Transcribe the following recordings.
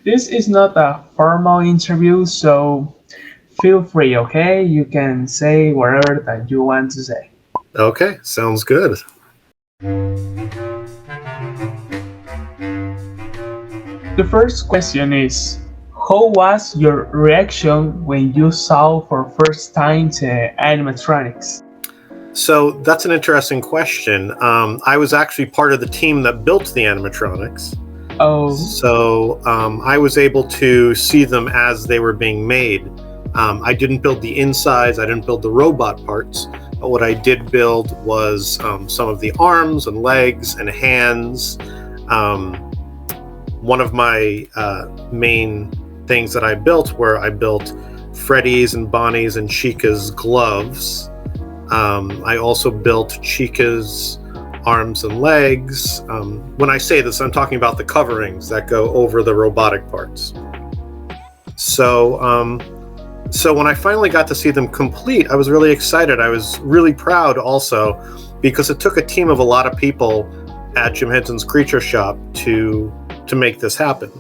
This is not a formal interview, so feel free, okay? You can say whatever that you want to say. Okay, sounds good. The first question is, how was your reaction when you saw for first time the animatronics? So that's an interesting question. I was actually part of the team that built the animatronics. Oh, So I was able to see them as they were being made. I didn't build the insides, I didn't build the robot parts, but what I did build was some of the arms and legs and hands. Um, One of my main things that I built were I built Freddy's and Bonnie's and Chica's gloves. I also built Chica's arms and legs. When I say this, I'm talking about the coverings that go over the robotic parts. So when I finally got to see them complete, I was really excited. I was really proud also because it took a team of a lot of people at Jim Henson's Creature Shop to make this happen.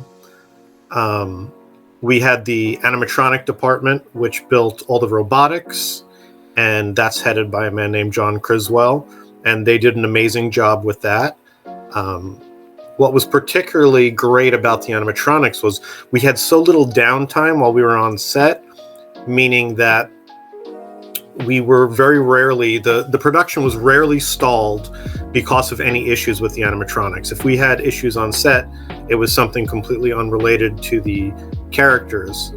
We had the animatronic department, which built all the robotics, and that's headed by a man named John Criswell, and they did an amazing job with that. What was particularly great about the animatronics was we had so little downtime while we were on set, meaning that we were very rarely, the production was rarely stalled because of any issues with the animatronics. If we had issues on set, it was something completely unrelated to the characters.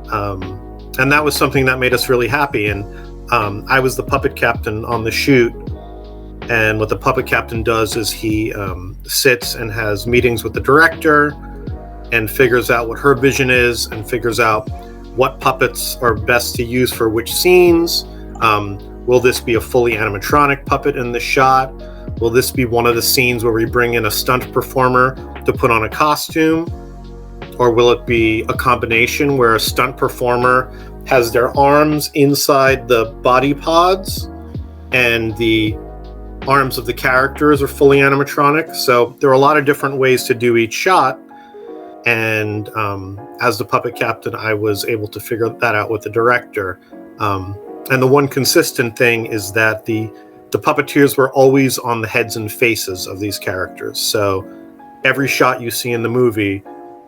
And that was something that made us really happy. And I was the puppet captain on the shoot. And what the puppet captain does is he sits and has meetings with the director and figures out what her vision is and figures out what puppets are best to use for which scenes. Will this be a fully animatronic puppet in the shot? Will this be one of the scenes where we bring in a stunt performer to put on a costume? Or will it be a combination where a stunt performer has their arms inside the body pods and the arms of the characters are fully animatronic? So there are a lot of different ways to do each shot. And as the puppet captain, I was able to figure that out with the director. And the one consistent thing is that the puppeteers were always on the heads and faces of these characters. So every shot you see in the movie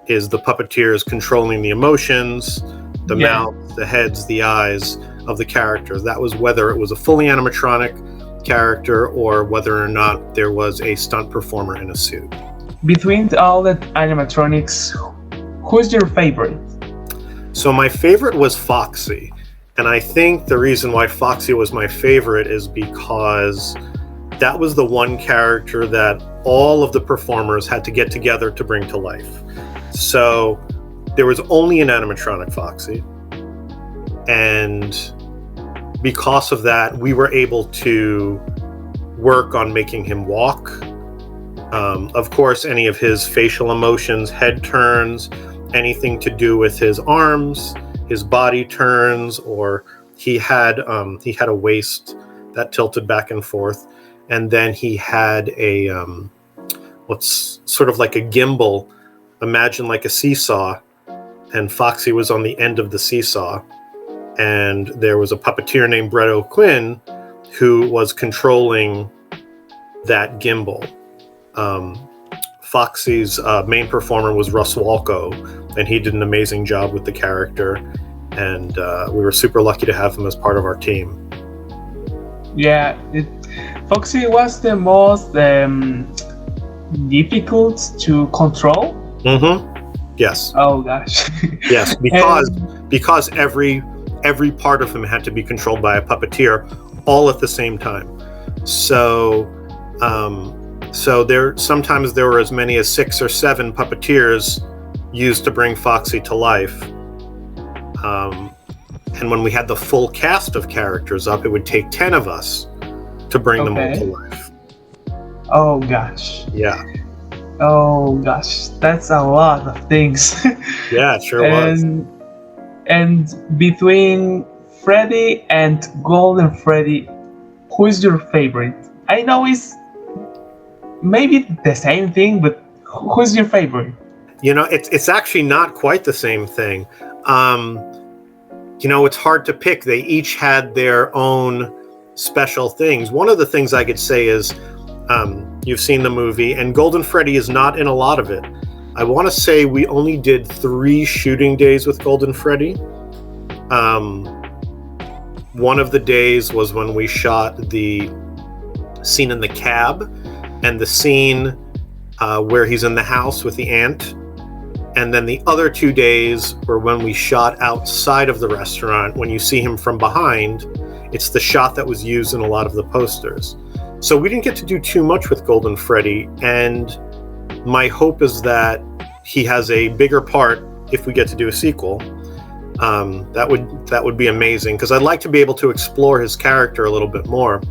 is the puppeteers controlling the emotions, the mouth, the heads, the eyes of the characters. That was whether it was a fully animatronic character or whether or not there was a stunt performer in a suit. Between all the animatronics, who's your favorite? So my favorite was Foxy. And I think the reason why Foxy was my favorite is because that was the one character that all of the performers had to get together to bring to life. So there was only an animatronic Foxy. And because of that, we were able to work on making him walk. Of course, any of his facial emotions, head turns, anything to do with his arms, his body turns, or he had a waist that tilted back and forth, and then he had a what's sort of like a gimbal, imagine like a seesaw, and Foxy was on the end of the seesaw, and there was a puppeteer named Brett O'Quinn who was controlling that gimbal. Foxy's main performer was Russ Walco, and he did an amazing job with the character, and we were super lucky to have him as part of our team. Yeah, Foxy was the most difficult to control. Yes. Oh gosh. Yes, because every part of him had to be controlled by a puppeteer, all at the same time. So sometimes there were as many as 6 or 7 puppeteers used to bring Foxy to life. And when we had the full cast of characters up, it would take 10 of us to bring them all to life. Oh gosh. Yeah. Oh gosh, that's a lot of things. Yeah, it sure was. And between Freddy and Golden Freddy, who is your favorite? I know it's maybe the same thing, but who's your favorite? It's actually not quite the same thing. It's hard to pick. They each had their own special things. One of the things I could say is, you've seen the movie, and Golden Freddy is not in a lot of it. I want to say we only did 3 shooting days with Golden Freddy. One of the days was when we shot the scene in the cab and the scene where he's in the house with the ant. And then the other 2 days were when we shot outside of the restaurant. When you see him from behind, it's the shot that was used in a lot of the posters. So we didn't get to do too much with Golden Freddy, and my hope is that he has a bigger part if we get to do a sequel. That would be amazing, because I'd like to be able to explore his character a little bit more.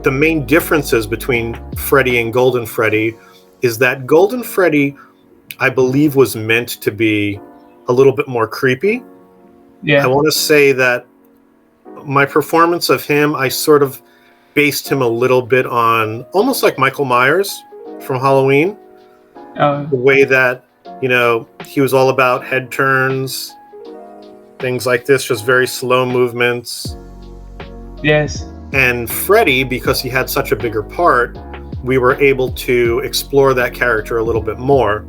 The main differences between Freddy and Golden Freddy is that Golden Freddy, I believe, was meant to be a little bit more creepy. Yeah. I want to say that my performance of him, I sort of based him a little bit on almost like Michael Myers from Halloween. The way that, he was all about head turns, things like this, just very slow movements. Yes. And Freddy, because he had such a bigger part, we were able to explore that character a little bit more.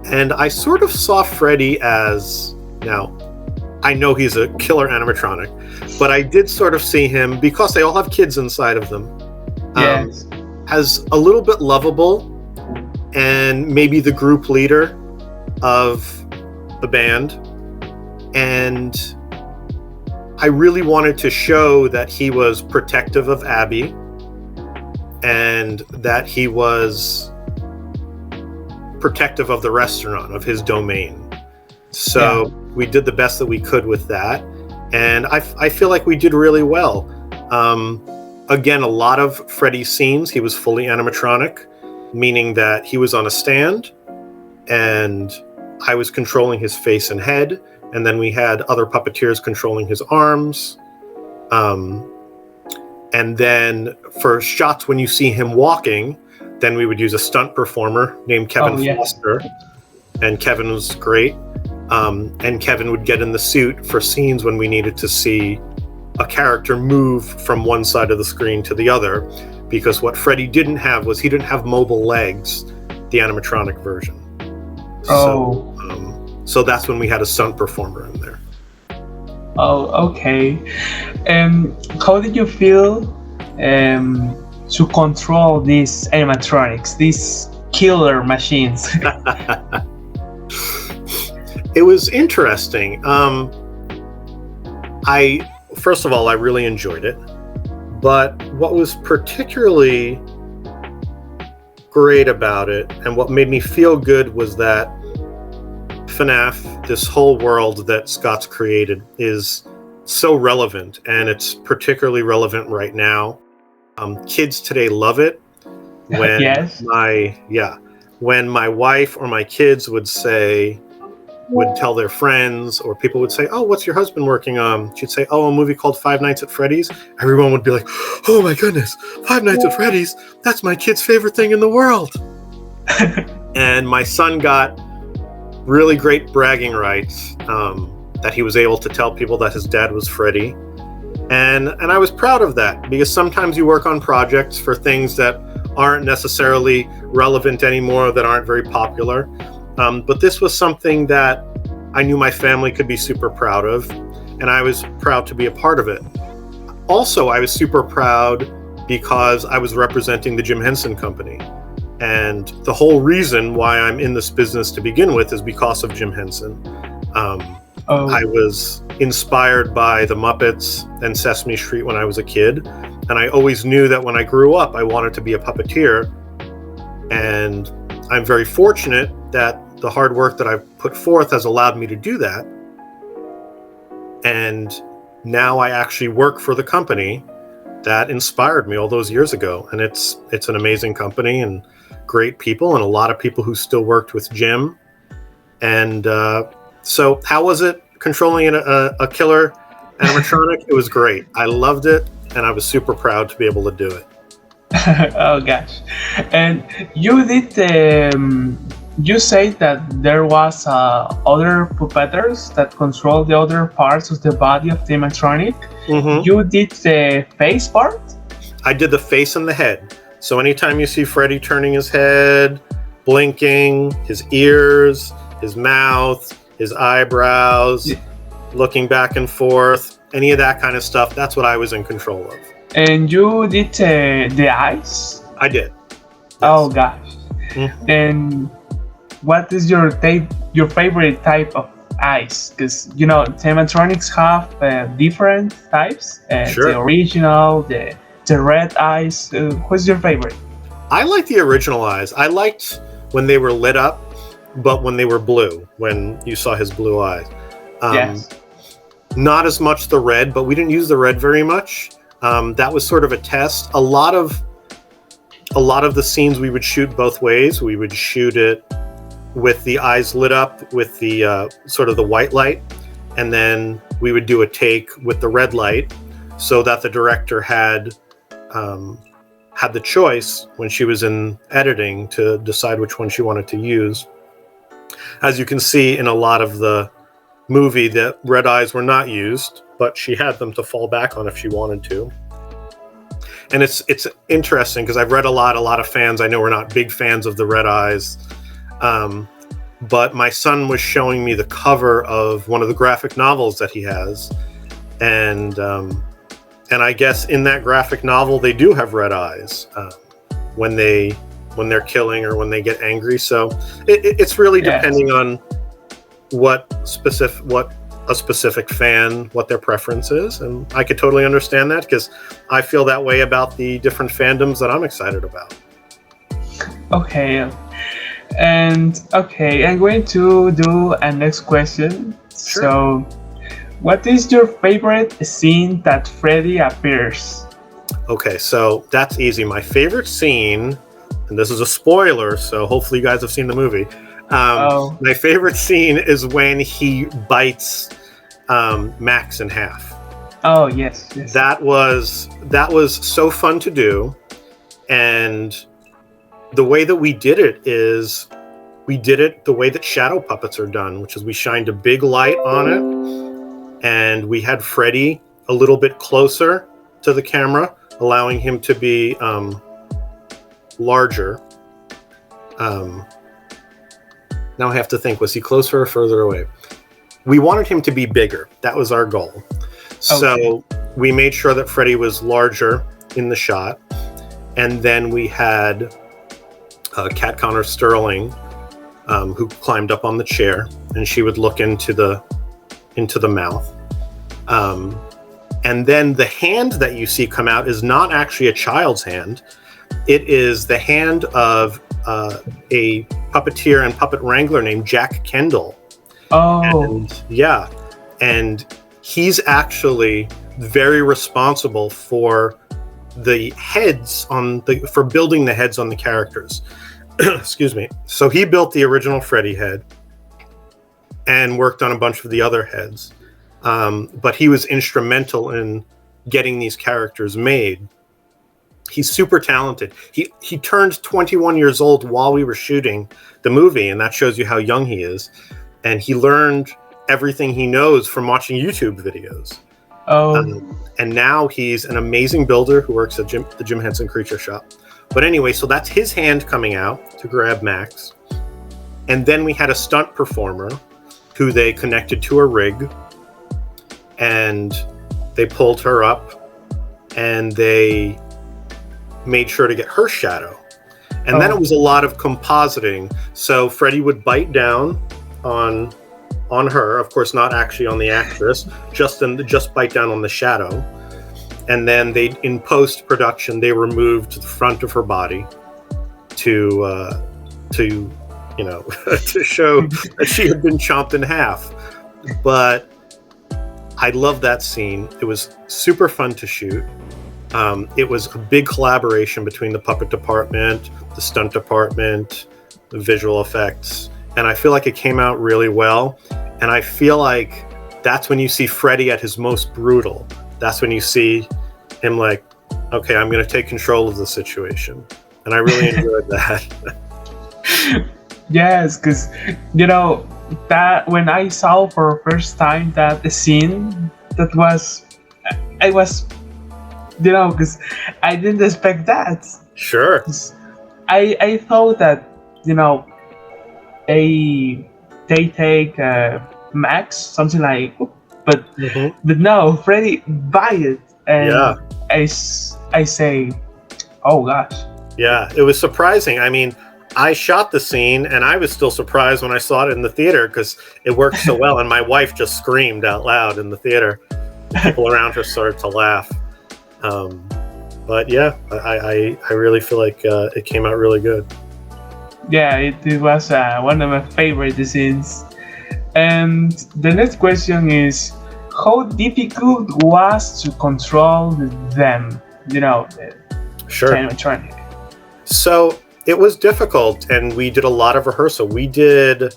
And I sort of saw Freddy as, now, I know he's a killer animatronic, but I did sort of see him, because they all have kids inside of them, Yes. as a little bit lovable and maybe the group leader of the band. And I really wanted to show that he was protective of Abby and that he was protective of the restaurant, of his domain. So we did the best that we could with that. And I feel like we did really well. Again, a lot of Freddy's scenes, he was fully animatronic, meaning that he was on a stand and I was controlling his face and head. And then we had other puppeteers controlling his arms. And then for shots when you see him walking, then we would use a stunt performer named Kevin Foster. And Kevin was great. And Kevin would get in the suit for scenes when we needed to see a character move from one side of the screen to the other, because what Freddy didn't have was he didn't have mobile legs, the animatronic version. So that's when we had a stunt performer in there. Oh, okay. How did you feel to control these animatronics, these killer machines? It was interesting. First of all, I really enjoyed it. But what was particularly great about it, and what made me feel good, was that FNaF, this whole world that Scott's created, is so relevant, and it's particularly relevant right now. Kids today love it. When when my wife or my kids would tell their friends, or people would say, "Oh, what's your husband working on?" She'd say, "Oh, a movie called Five Nights at Freddy's." Everyone would be like, "Oh my goodness, Five Nights at Freddy's, that's my kid's favorite thing in the world." And my son got really great bragging rights, that he was able to tell people that his dad was Freddy. And I was proud of that, because sometimes you work on projects for things that aren't necessarily relevant anymore, that aren't very popular. But this was something that I knew my family could be super proud of, and I was proud to be a part of it. Also, I was super proud because I was representing the Jim Henson Company. And the whole reason why I'm in this business to begin with is because of Jim Henson. I was inspired by the Muppets and Sesame Street when I was a kid, and I always knew that when I grew up, I wanted to be a puppeteer. And I'm very fortunate that the hard work that I've put forth has allowed me to do that. And now I actually work for the company that inspired me all those years ago. And it's an amazing company and great people, and a lot of people who still worked with Jim. And so how was it controlling a killer animatronic? It was great. I loved it, and I was super proud to be able to do it. Oh gosh. And you did you say that there was other puppeteers that control the other parts of the body of the animatronic. Hmm. You did the face part? I did the face and the head. So anytime you see Freddy turning his head, blinking, his ears, his mouth, his eyebrows, Yeah. looking back and forth, any of that kind of stuff, that's what I was in control of. And you did the eyes? I did. Oh Yes. gosh. Mhm. And what is your favorite type of eyes? Because you know, animatronics have different types. The Sure. original, the red eyes. What's your favorite? I liked the original eyes. I liked when they were lit up, but when they were blue, when you saw his blue eyes. Yes. Not as much the red, but we didn't use the red very much. That was sort of a test. A lot of the scenes we would shoot both ways. We would shoot it with the eyes lit up with the sort of the white light, and then we would do a take with the red light, so that the director had the choice when she was in editing to decide which one she wanted to use. As you can see in a lot of the movie, the red eyes were not used, but she had them to fall back on if she wanted to. And it's interesting because I've read a lot of fans I know are not big fans of the red eyes, but my son was showing me the cover of one of the graphic novels that he has, and I guess in that graphic novel they do have red eyes when they're killing or when they get angry. So it's really depending on what a specific fan, what their preference is, and I could totally understand that because I feel that way about the different fandoms that I'm excited about. Okay. And okay, I'm going to do a next question. Sure. So, what is your favorite scene that Freddy appears? Okay, so that's easy. My favorite scene, and this is a spoiler, so hopefully you guys have seen the movie. My favorite scene is when he bites Max in half. Oh yes. That was so fun to do, and the way that we did it is we did it the way that shadow puppets are done, which is we shined a big light on it, and we had Freddy a little bit closer to the camera, allowing him to be larger. Now I have to think, was he closer or further away? We wanted him to be bigger. That was our goal. Okay. So we made sure that Freddy was larger in the shot. And then we had Kat Connor Sterling, who climbed up on the chair, and she would look into the mouth. And then the hand that you see come out is not actually a child's hand. It is the hand of a puppeteer and puppet wrangler named Jack Kendall. Oh. And he's actually very responsible for the heads for building the heads on the characters. Excuse me. So he built the original Freddy head and worked on a bunch of the other heads. But he was instrumental in getting these characters made. He's super talented. He turned 21 years old while we were shooting the movie, and that shows you how young he is. And he learned everything he knows from watching YouTube videos. And now he's an amazing builder who works at the Jim Henson Creature Shop. But anyway, so that's his hand coming out to grab Max. And then we had a stunt performer who they connected to a rig, and they pulled her up, and they made sure to get her shadow. And then it was a lot of compositing. So Freddy would bite down on her, of course not actually on the actress, just bite down on the shadow. And then in post-production they removed the front of her body to to show that she had been chopped in half. But I love that scene. It was super fun to shoot. It was a big collaboration between the puppet department, the stunt department, the visual effects, and I feel like it came out really well. And I feel like that's when you see Freddy at his most brutal. That's when you see him like, okay, I'm going to take control of the situation. And I really enjoyed that. Yes, because that when I saw for first time that scene, that was I was because I didn't expect that. Sure. 'Cause I thought that they take Max something like, but no, Freddy buy it, and Yeah. I say, oh gosh. Yeah, it was surprising. I mean, I shot the scene and I was still surprised when I saw it in the theater because it worked so well. And my wife just screamed out loud in the theater. People around her started to laugh. But yeah, I really feel like it came out really good. Yeah, it was one of my favorite scenes. And the next question is, how difficult was to control them? The Sure. animatronic. So it was difficult, and we did a lot of rehearsal. We did,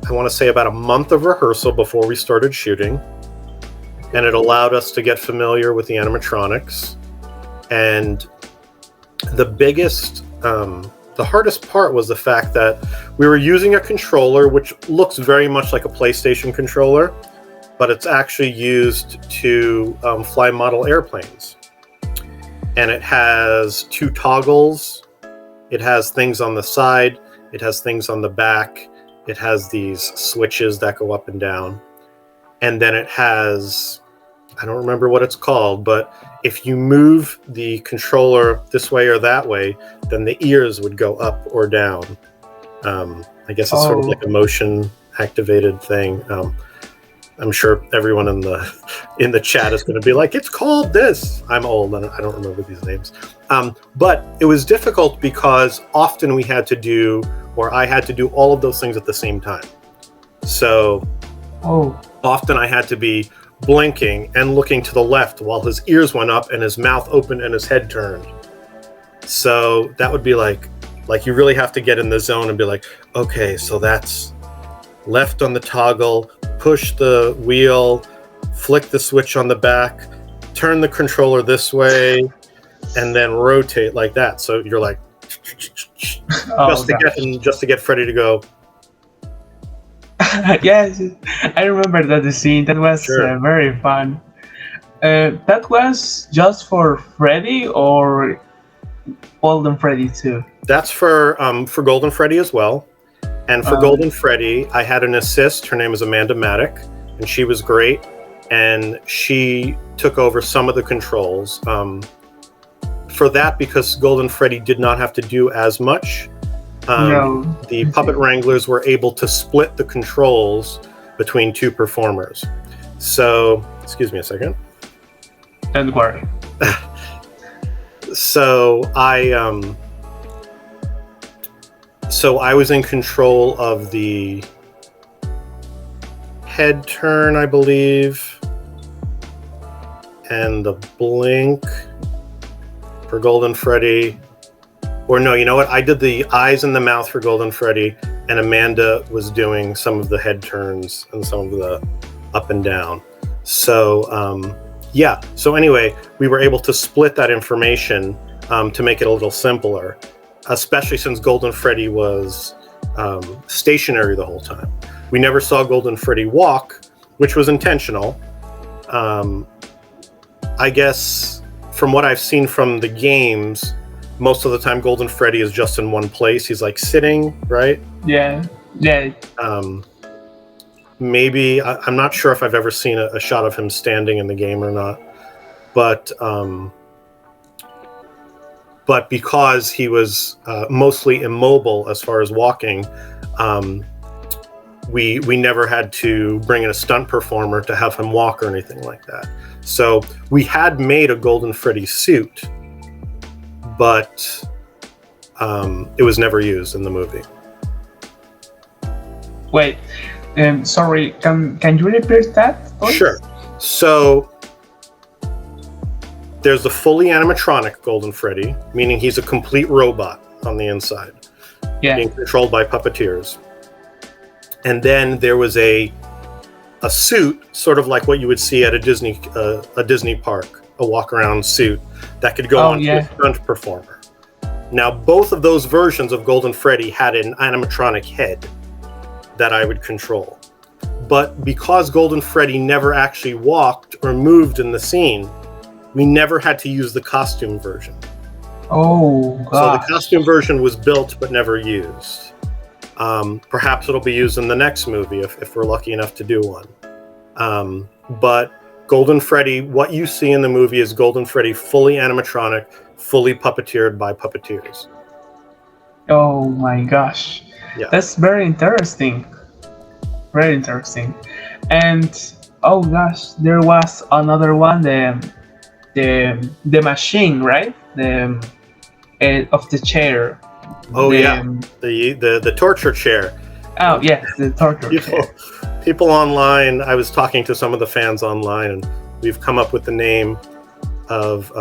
I want to say, about a month of rehearsal before we started shooting, and it allowed us to get familiar with the animatronics. And the biggest, the hardest part was the fact that we were using a controller which looks very much like a PlayStation controller, but it's actually used to fly model airplanes. And it has 2 toggles. It has things on the side. It has things on the back. It has these switches that go up and down. And then it has, I don't remember what it's called, but if you move the controller this way or that way, then the ears would go up or down. I guess it's sort of like a motion activated thing. I'm sure everyone in the chat is going to be like, it's called this. I'm old and I don't remember these names. But it was difficult because often we had to do, or I had to do all of those things at the same time. So often I had to be blinking and looking to the left while his ears went up and his mouth opened and his head turned. So that would be like you really have to get in the zone and be like, okay, so that's left on the toggle, push the wheel, flick the switch on the back, turn the controller this way, and then rotate like that. So you're like, just to get Freddy to go. Yes, I remember that scene. That was very fun. That was just for Freddy or Golden Freddy too? That's for Golden Freddy as well. And for Golden Freddy, I had an assist. Her name is Amanda Maddock, and she was great. And she took over some of the controls. For that, because Golden Freddy did not have to do as much, the puppet wranglers were able to split the controls between 2 performers. So, excuse me a second. Don't worry. So I was in control of the head turn, I believe, and the blink for Golden Freddy. Or no, you know what? I did the eyes and the mouth for Golden Freddy, and Amanda was doing some of the head turns and some of the up and down. So, yeah. So anyway, we were able to split that information to make it a little simpler, especially since Golden Freddy was stationary the whole time. We never saw Golden Freddy walk, which was intentional. I guess from what I've seen from the games, most of the time Golden Freddy is just in one place. He's like sitting, right? Yeah. Maybe, I'm not sure if I've ever seen a shot of him standing in the game or not. But because he was mostly immobile as far as walking, we never had to bring in a stunt performer to have him walk or anything like that. So we had made a Golden Freddy suit, but it was never used in the movie. Wait, sorry, can you repeat that, please? Sure. So there's the fully animatronic Golden Freddy, meaning he's a complete robot on the inside, being controlled by puppeteers. And then there was a suit, sort of like what you would see at a Disney park, a walk-around suit that could go Oh on to yeah. a stunt performer. Now, both of those versions of Golden Freddy had an animatronic head that I would control. But because Golden Freddy never actually walked or moved in the scene, we never had to use the costume version. Oh So gosh. the costume version was built but never used. Perhaps it'll be used in the next movie if we're lucky enough to do one. But Golden Freddy, what you see in the movie is Golden Freddy fully animatronic, fully puppeteered by puppeteers. Oh my gosh. Yeah. That's very interesting. Very interesting. And oh gosh, there was another one, the machine, right? The of the chair. Oh The- yeah, the torture chair. Oh yes, the torture chair. People online. I was talking to some of the fans online, and we've come up with the name of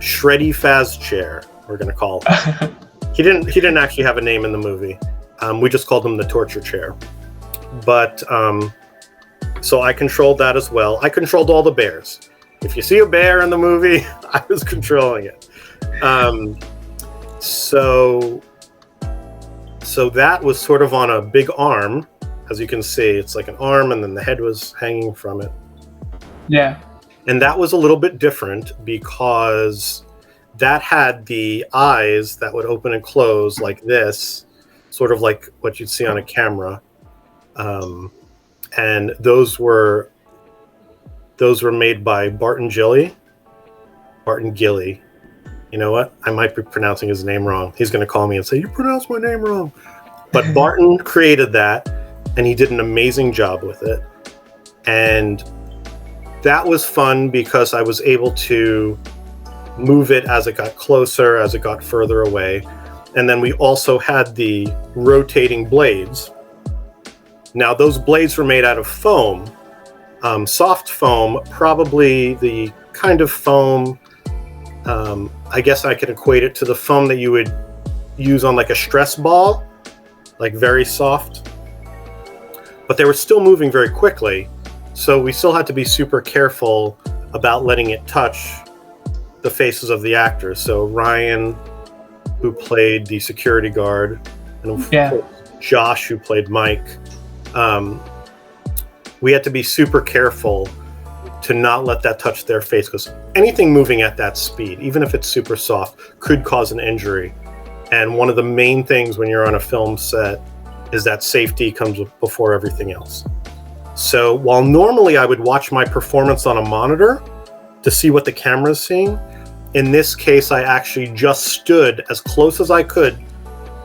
Freddy Fazbear. We're going to call him. He didn't actually have a name in the movie. We just called him the torture chair. But so I controlled that as well. I controlled all the bears. If you see a bear in the movie, I was controlling it. So that was sort of on a big arm. As you can see, it's like an arm, and then the head was hanging from it. Yeah. And that was a little bit different because that had the eyes that would open and close like this, sort of like what you'd see on a camera. And those were made by Barton Gilly. You know what? I might be pronouncing his name wrong. He's going to call me and say, "You pronounced my name wrong." But Barton created that, and he did an amazing job with it. And that was fun because I was able to move it as it got closer, as it got further away. And then we also had the rotating blades. Now, those blades were made out of foam, soft foam, probably the kind of foam, I guess I could equate it to the foam that you would use on like a stress ball, like very soft. But they were still moving very quickly, so we still had to be super careful about letting it touch the faces of the actors. So Ryan, who played the security guard, and Josh, who played Mike, we had to be super careful to not let that touch their face, because anything moving at that speed, even if it's super soft, could cause an injury. And one of the main things when you're on a film set is that safety comes before everything else. So while normally I would watch my performance on a monitor to see what the camera's seeing, in this case I actually just stood as close as I could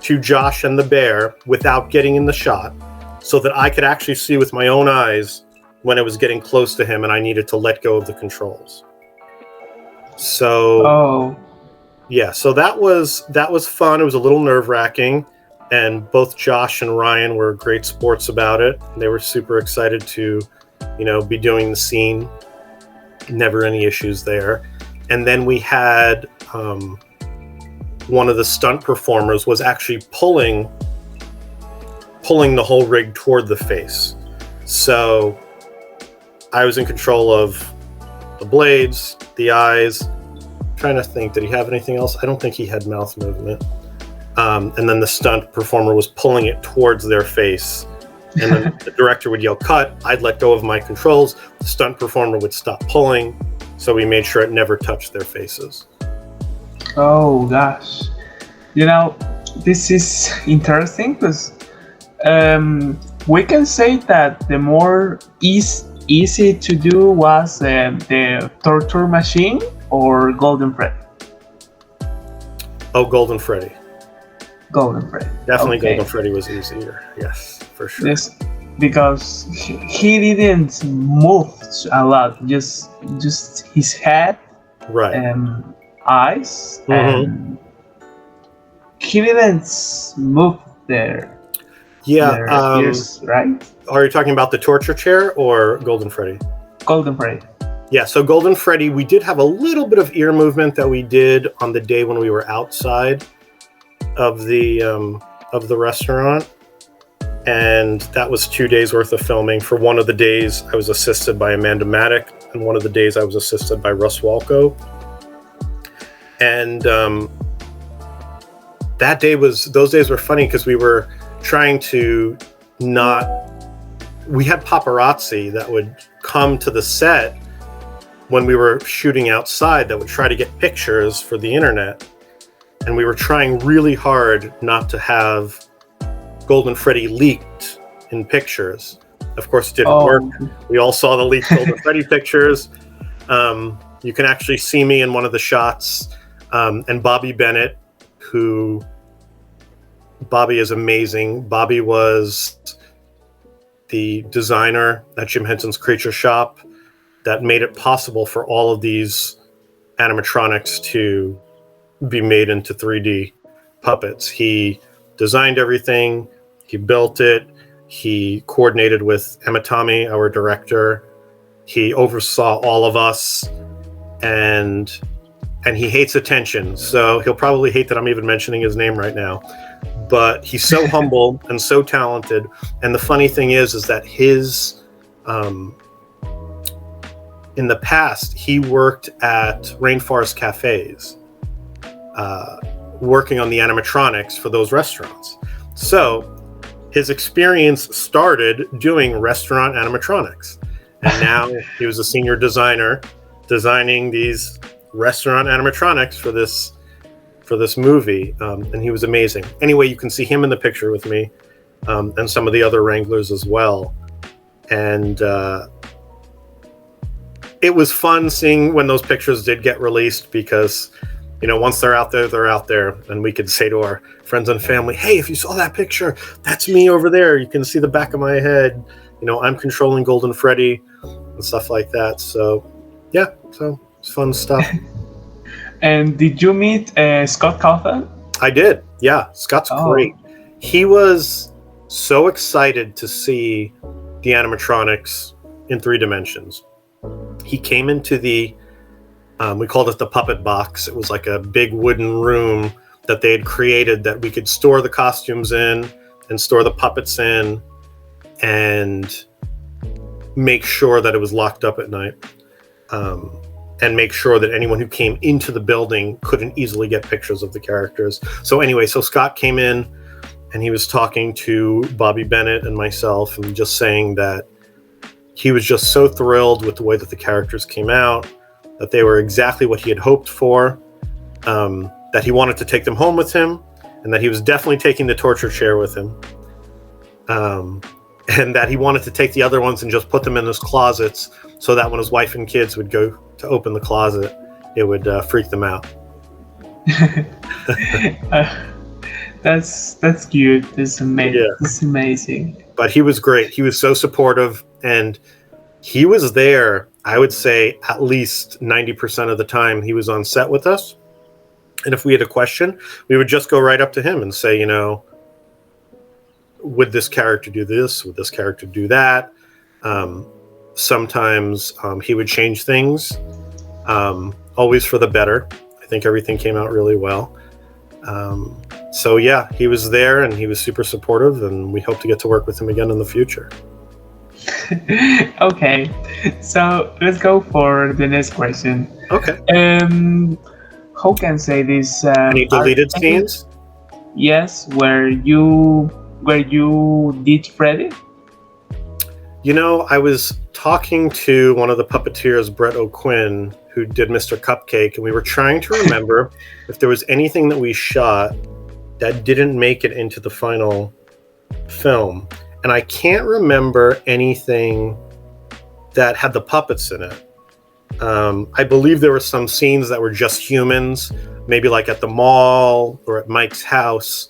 to Josh and the bear without getting in the shot, so that I could actually see with my own eyes when it was getting close to him and I needed to let go of the controls. So yeah, so that was fun. It was a little nerve-wracking, and both Josh and Ryan were great sports about it. They were super excited to, be doing the scene. Never any issues there. And then we had one of the stunt performers was actually pulling the whole rig toward the face. So I was in control of the blades, the eyes. I'm trying to think, did he have anything else? I don't think he had mouth movement. And then the stunt performer was pulling it towards their face. And then the director would yell, "Cut." I'd let go of my controls. The stunt performer would stop pulling. So we made sure it never touched their faces. Oh gosh. This is interesting because we can say that the more easy to do was the torture machine or Golden Freddy. Oh, Golden Freddy. Golden Freddy. Definitely, Okay. Golden Freddy was easier. Yes, for sure. Yes, because he didn't move a lot. Just his head, Right. eyes, Mhm. and he didn't move their ears, right? Are you talking about the torture chair or Golden Freddy? Golden Freddy. Yeah, so Golden Freddy, we did have a little bit of ear movement that we did on the day when we were outside of the restaurant, and that was 2 days worth of filming. For one of the days, I was assisted by Amanda Maddock, and one of the days I was assisted by Russ Walco. And those days were funny because we were trying to we had paparazzi that would come to the set when we were shooting outside that would try to get pictures for the internet. And we were trying really hard not to have Golden Freddy leaked in pictures. Of course, it didn't work. We all saw the leaked Golden Freddy pictures. You can actually see me in one of the shots. And Bobby Bennett, Bobby is amazing. Bobby was the designer at Jim Henson's Creature Shop that made it possible for all of these animatronics to be made into 3D puppets. He designed everything. He built it. He coordinated with Emma Tommy, our director. He oversaw all of us, and he hates attention. So he'll probably hate that I'm even mentioning his name right now. But he's so humble and so talented. And the funny thing is that his, in the past, he worked at Rainforest Cafes, working on the animatronics for those restaurants. So his experience started doing restaurant animatronics. And now he was a senior designer designing these restaurant animatronics for this movie, and he was amazing. Anyway, you can see him in the picture with me, and some of the other Wranglers as well. And it was fun seeing when those pictures did get released, because once they're out there, and we could say to our friends and family, hey, if you saw that picture, that's me over there. You can see the back of my head. I'm controlling Golden Freddy and stuff like that. So yeah, so it's fun stuff. And did you meet Scott Cawthon? I did. Yeah, Scott's great. He was so excited to see the animatronics in 3 dimensions. He came into the, we called it the puppet box. It was like a big wooden room that they had created that we could store the costumes in and store the puppets in and make sure that it was locked up at night. And make sure that anyone who came into the building couldn't easily get pictures of the characters. So anyway, Scott came in and he was talking to Bobby Bennett and myself and just saying that he was just so thrilled with the way that the characters came out, that they were exactly what he had hoped for, that he wanted to take them home with him, and that he was definitely taking the torture chair with him. And that he wanted to take the other ones and just put them in his closets so that when his wife and kids would go to open the closet, it would freak them out. That's cute. That's amazing. Yeah. That's amazing. But he was great. He was so supportive, and he was there, I would say, at least 90% of the time he was on set with us. And if we had a question, we would just go right up to him and say, would this character do this? Would this character do that? Sometimes he would change things, always for the better. I think everything came out really well. So yeah, he was there and he was super supportive, and we hope to get to work with him again in the future. Okay, so let's go for the next question. Okay. How can I say this? Any deleted scenes? Yes, where you did Freddy? I was talking to one of the puppeteers, Brett O'Quinn, who did Mr. Cupcake, and we were trying to remember if there was anything that we shot that didn't make it into the final film. And I can't remember anything that had the puppets in it. I believe there were some scenes that were just humans, maybe like at the mall or at Mike's house,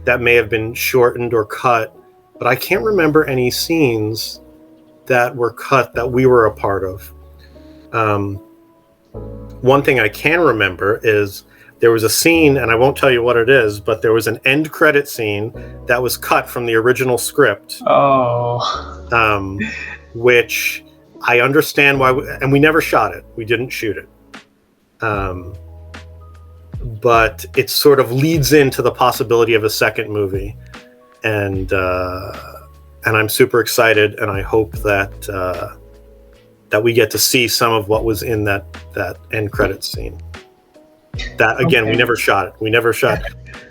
that may have been shortened or cut, but I can't remember any scenes that were cut that we were a part of. One thing I can remember is there was a scene, and I won't tell you what it is, but there was an end credit scene that was cut from the original script. Which I understand why, and we never shot it. We didn't shoot it. But it sort of leads into the possibility of a second movie, and I'm super excited, and I hope that that we get to see some of what was in that end credits scene. That again, we never shot it. We never shot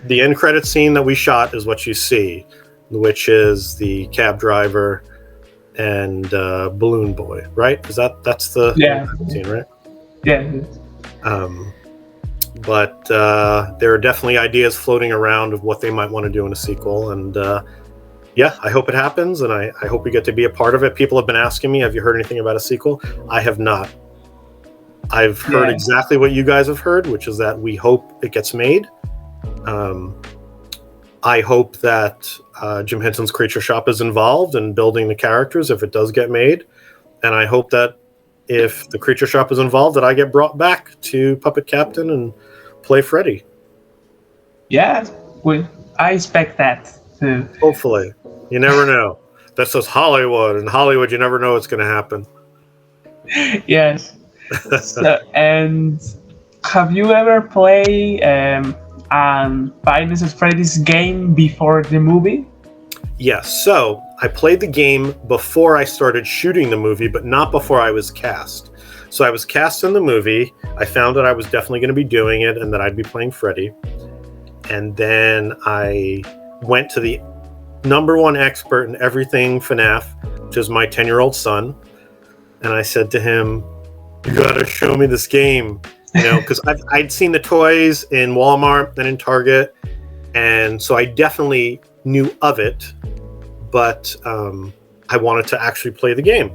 the end credits scene. That we shot is what you see, which is the cab driver and Balloon Boy, right? Is that's the scene, right? Yeah. But there are definitely ideas floating around of what they might want to do in a sequel, and yeah, I hope it happens, and I hope we get to be a part of it. People have been asking me, have you heard anything about a sequel? I have not. I've heard exactly what you guys have heard, which is that we hope it gets made. I hope that Jim Henson's Creature Shop is involved in building the characters if it does get made. And I hope that if the Creature Shop is involved, that I get brought back to Puppet Captain and play Freddy. Yeah, I expect that too. Hopefully. You never know. That's just Hollywood. In Hollywood, you never know what's going to happen. Yes. So, and have you ever played Five Nights at Freddy's game before the movie? Yes. So I played the game before I started shooting the movie, but not before I was cast. So I was cast in the movie. I found that I was definitely going to be doing it and that I'd be playing Freddy. And then I went to the #1 expert in everything FNaF, which is my 10-year-old son. And I said to him, you got to show me this game, you know, because I'd seen the toys in Walmart and in Target. And so I definitely knew of it, but I wanted to actually play the game.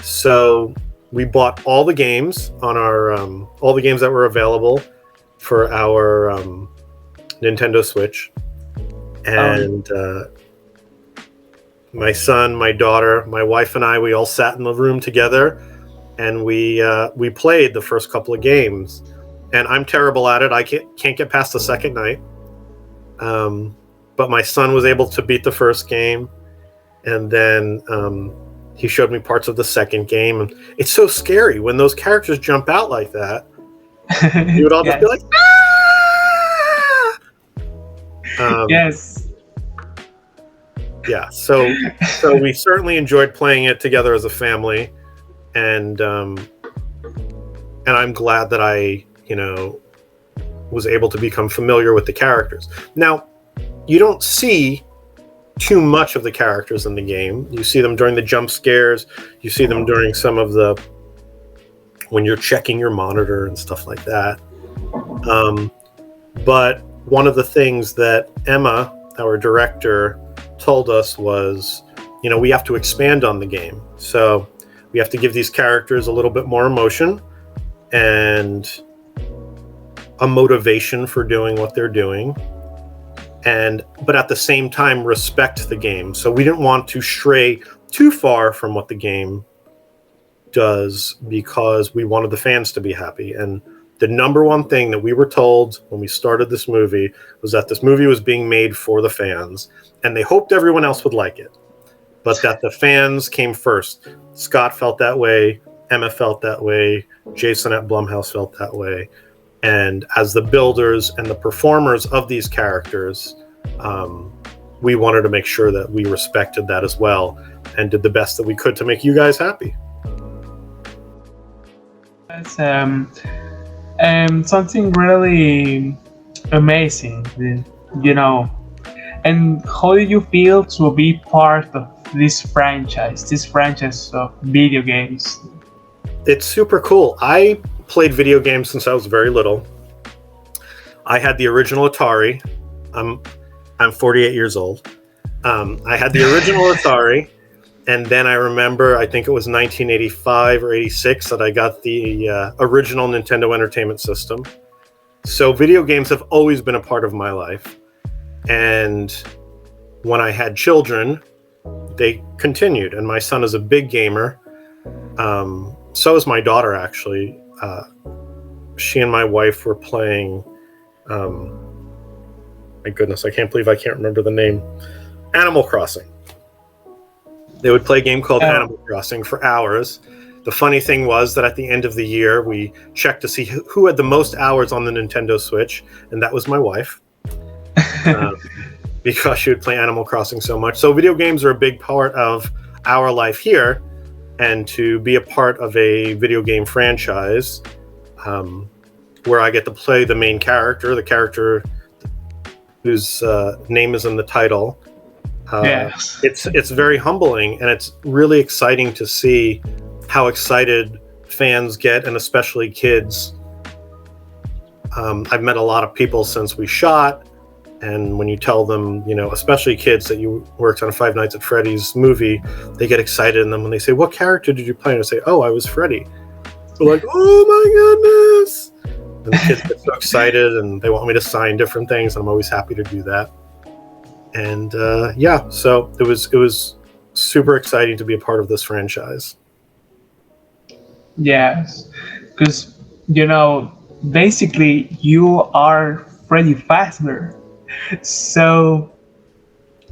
So we bought all the games on our, all the games that were available for our Nintendo Switch. And my son, my daughter, my wife, and I, we all sat in the room together, and we played the first couple of games. And I'm terrible at it. I can't get past the second night. But my son was able to beat the first game, and then he showed me parts of the second game. And it's so scary when those characters jump out like that. You would all just be like, ah! Yes. Yeah, so we certainly enjoyed playing it together as a family, and I'm glad that I, you know, was able to become familiar with the characters. Now, you don't see too much of the characters in the game. You see them during the jump scares. You see them during some of the when you're checking your monitor and stuff like that. But one of the things that Emma, our director, told us was, you know, we have to expand on the game. So we have to give these characters a little bit more emotion and a motivation for doing what they're doing, but at the same time respect the game. So we didn't want to stray too far from what the game does, because we wanted the fans to be happy. And the #1 thing that we were told when we started this movie was that this movie was being made for the fans, and they hoped everyone else would like it, but that the fans came first. Scott felt that way, Emma felt that way, Jason at Blumhouse felt that way. And as the builders and the performers of these characters, we wanted to make sure that we respected that as well and did the best that we could to make you guys happy. That's something really amazing, you know. And how do you feel to be part of this franchise of video games? It's super cool. I played video games since I was very little. I had the original Atari. I'm 48 years old. I had the original Atari, and then I remember, I think it was 1985 or 86 that I got the original Nintendo Entertainment System. So video games have always been a part of my life. And when I had children, they continued. And my son is a big gamer. So is my daughter, actually. She and my wife were playing, my goodness, I can't believe I can't remember the name, Animal Crossing. They would play a game called Animal Crossing for hours. The funny thing was that at the end of the year, we checked to see who had the most hours on the Nintendo Switch, and that was my wife, because she would play Animal Crossing so much. So video games are a big part of our life here, and to be a part of a video game franchise where I get to play the main character, the character whose name is in the title. Yes. It's very humbling, and it's really exciting to see how excited fans get, and especially kids. I've met a lot of people since we shot, and when you tell them, especially kids, that you worked on a Five Nights at Freddy's movie, they get excited. And then when they say, "What character did you play?" and I say, "Oh, I was Freddy," they're like, "Oh my goodness!" And the kids get so excited, and they want me to sign different things, and I'm always happy to do that. And so it was super exciting to be a part of this franchise. Yes, because basically you are Freddy Fazbear, so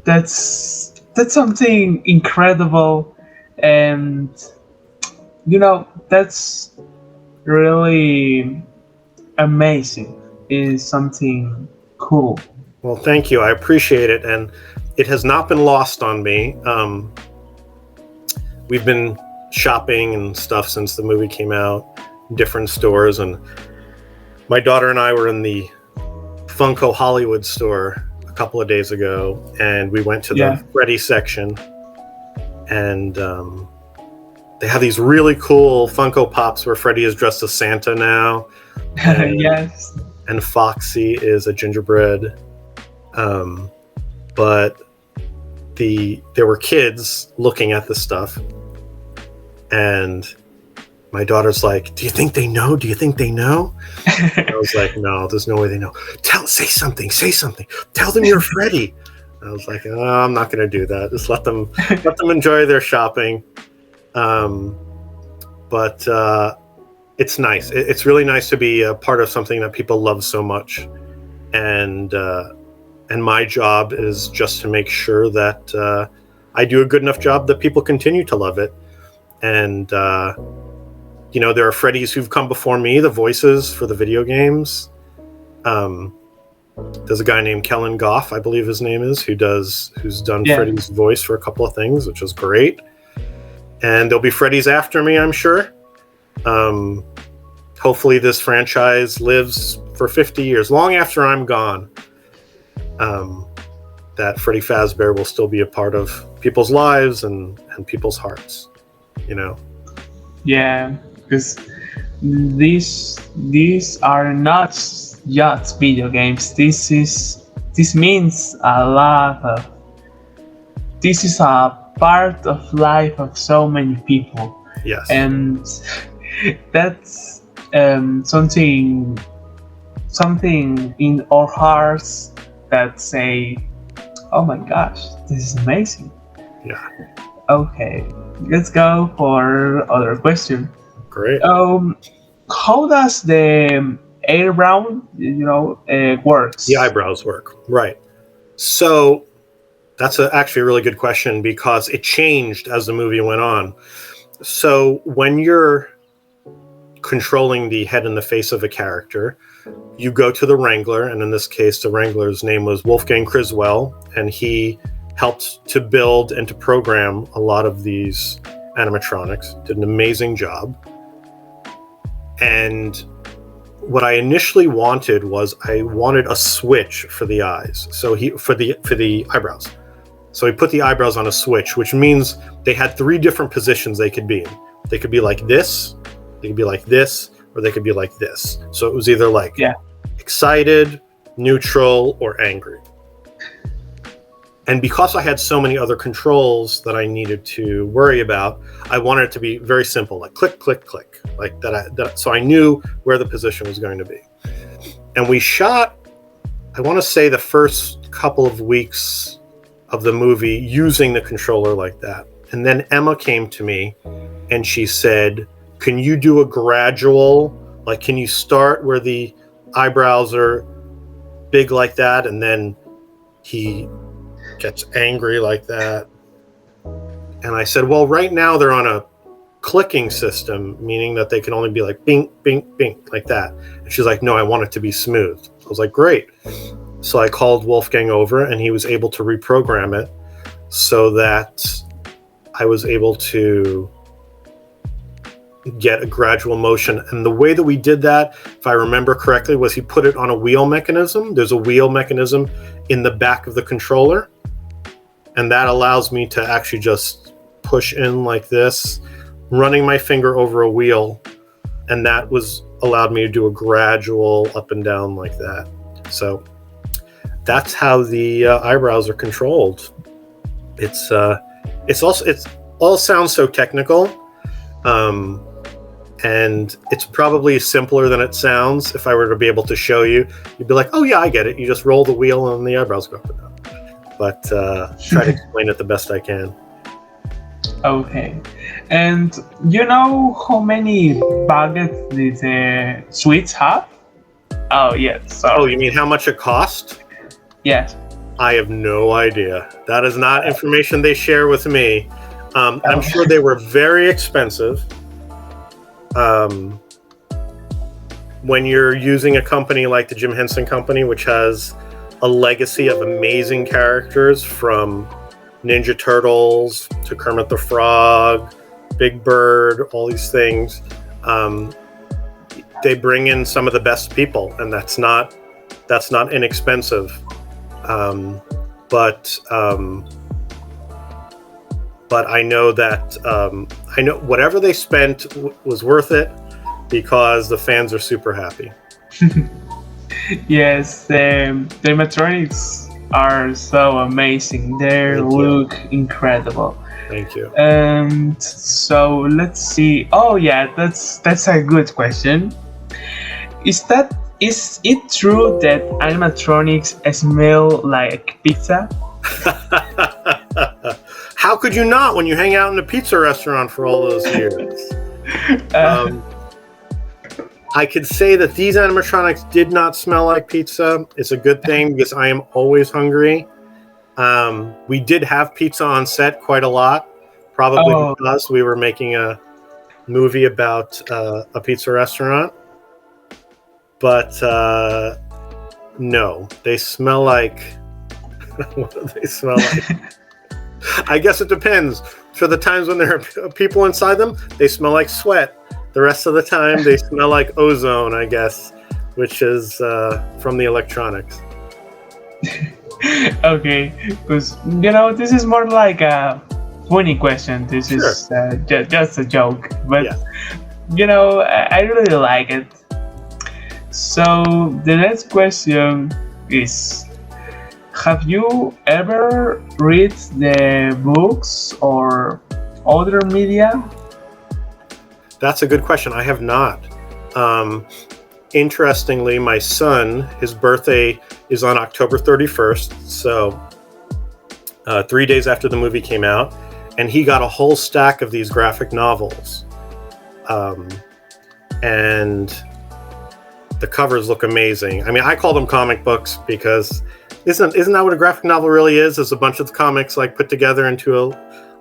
that's something incredible, and that's really amazing. Is something cool. Well, thank you. I appreciate it, and it has not been lost on me. We've been shopping and stuff since the movie came out, different stores, and my daughter and I were in the Funko Hollywood store a couple of days ago, and we went to the Freddy section, and they have these really cool Funko Pops where Freddy is dressed as Santa now. And, Yes. And Foxy is a gingerbread. But there were kids looking at the stuff, and my daughter's like, "Do you think they know? Do you think they know?" And I was like, "No, there's no way they know. Say something. Tell them you're Freddy." And I was like, "Oh, I'm not going to do that. Just let them enjoy their shopping." But it's nice. It's really nice to be a part of something that people love so much, and my job is just to make sure that I do a good enough job that people continue to love it. And there are Freddys who've come before me, the voices for the video games. There's a guy named Kellen Goff, I believe his name is, who's done Freddy's voice for a couple of things, which is great. And there'll be Freddys after me, I'm sure. Hopefully this franchise lives for 50 years, long after I'm gone. That Freddy Fazbear will still be a part of people's lives and people's hearts, Yeah, because these are not just video games. This means a lot. This is a part of life of so many people. Yes, and that's something in our hearts that say, "Oh my gosh, this is amazing." Yeah. Okay, let's go for other question. Great. How does the eyebrow, works? The eyebrows work, right? So that's actually a really good question, because it changed as the movie went on. So when you're controlling the head and the face of a character, you go to the Wrangler, and in this case, the Wrangler's name was Wolfgang Criswell, and he helped to build and to program a lot of these animatronics. Did an amazing job. And what I initially wanted was I wanted a switch for the eyes. So for the eyebrows. So he put the eyebrows on a switch, which means they had 3 different positions they could be in. They could be like this, they could be like this, or they could be like this. So it was either like excited, neutral, or angry. And because I had so many other controls that I needed to worry about, I wanted it to be very simple, like click, click, click, like that. So I knew where the position was going to be. And we shot, I want to say, the first couple of weeks of the movie using the controller like that. And then Emma came to me and she said, "Can you do a gradual, like, can you start where the eyebrows are big like that, and then he gets angry like that?" And I said, "Well, right now they're on a clicking system, meaning that they can only be like bing, bing, bing, like that." And she's like, "No, I want it to be smooth." I was like, "Great." So I called Wolfgang over, and he was able to reprogram it so that I was able to get a gradual motion. And the way that we did that, if I remember correctly, was he put it on a wheel mechanism. There's a wheel mechanism in the back of the controller, and that allows me to actually just push in like this, running my finger over a wheel, and that was allowed me to do a gradual up and down like that. So that's how the eyebrows are controlled. It's all sounds so technical, and it's probably simpler than it sounds. If I were to be able to show you, you'd be like, "Oh yeah, I get it. You just roll the wheel and the eyebrows go up and down." But try to explain it the best I can. Okay. And you know how many buckets did the Switch have? Oh yes. Sorry. Oh, you mean how much it cost? Yes. I have no idea. That is not information they share with me. I'm sure they were very expensive. When you're using a company like the Jim Henson Company, which has a legacy of amazing characters from Ninja Turtles to Kermit the Frog, Big Bird, all these things, they bring in some of the best people, and that's not inexpensive. But I know that I know whatever they spent was worth it, because the fans are super happy. Yes, the animatronics are so amazing. They look incredible. Thank you. And so let's see. Oh yeah, that's a good question. Is it true that animatronics smell like pizza? How could you not when you hang out in a pizza restaurant for all those years? I could say that these animatronics did not smell like pizza. It's a good thing, because I am always hungry. We did have pizza on set quite a lot, probably because we were making a movie about a pizza restaurant. But no, they smell like... What do they smell like? I guess it depends. For the times when there are people inside them, they smell like sweat. The rest of the time, they smell like ozone, I guess, which is from the electronics. Okay, because this is more like a funny question. This is just a joke, but I really like it. So the next question is: have you ever read the books or other media? That's a good question. I have not. Interestingly, my son, his birthday is on October 31st, so 3 days after the movie came out, and he got a whole stack of these graphic novels. And the covers look amazing. I mean, I call them comic books because isn't that what a graphic novel really is? It's a bunch of comics like put together into a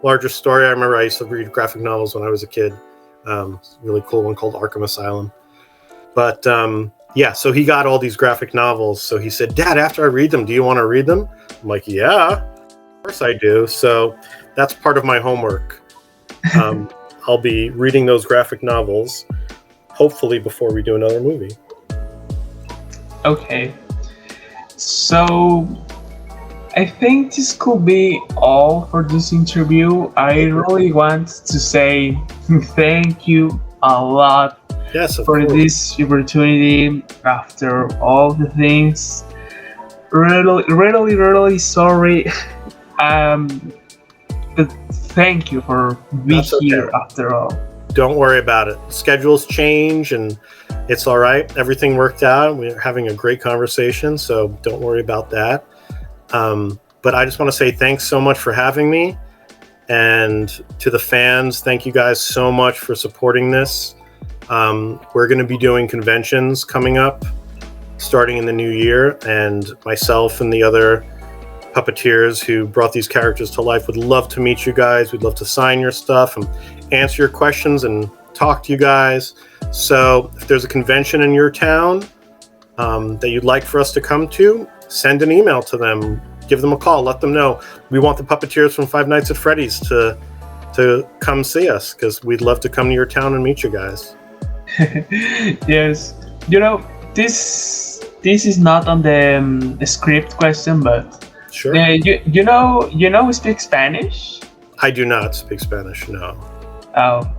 larger story. I remember I used to read graphic novels when I was a kid. Really cool one called Arkham Asylum. But so he got all these graphic novels. So he said, "Dad, after I read them, do you want to read them?" I'm like, "Yeah, of course I do." So that's part of my homework. I'll be reading those graphic novels, hopefully before we do another movie. Okay. So I think this could be all for this interview. I really want to say thank you a lot for this opportunity after all the things. Really sorry. But thank you for being here after all. Don't worry about it. Schedules change and it's all right. Everything worked out. We're having a great conversation, so don't worry about that. But I just want to say thanks so much for having me. And to the fans, thank you guys so much for supporting this. We're going to be doing conventions coming up starting in the new year, and myself and the other puppeteers who brought these characters to life would love to meet you guys. We'd love to sign your stuff and answer your questions and talk to you guys. So if there's a convention in your town that you'd like for us to come to, send an email to them, give them a call, let them know. We want the puppeteers from Five Nights at Freddy's to to come see us, because we'd love to come to your town and meet you guys. Yes, this is not on the script question, but Sure. you speak Spanish? I do not speak Spanish, no. Oh,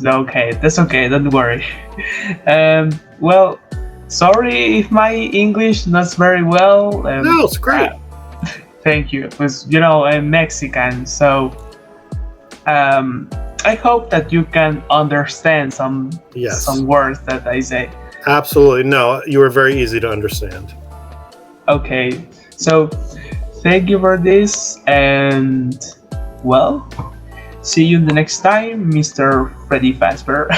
okay. That's okay. Don't worry. Well, sorry if my English not very well. No, it's great. Thank you. Because I'm Mexican, so I hope that you can understand some words that I say. Absolutely. No, you were very easy to understand. Okay. So thank you for this, and well, see you the next time, Mr. Freddy Fazbear.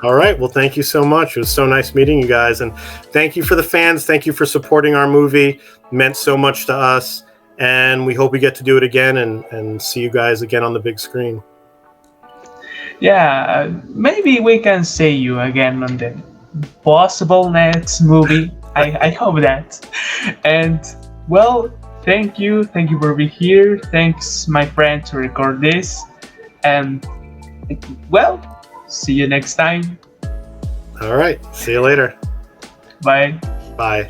All right. Well, thank you so much. It was so nice meeting you guys. And thank you for the fans. Thank you for supporting our movie. It meant so much to us. And we hope we get to do it again and see you guys again on the big screen. Yeah, maybe we can see you again on the possible next movie. I hope that. And well, thank you for being here. Thanks, my friend, to record this. And well, see you next time. All right. See you later. Bye. Bye.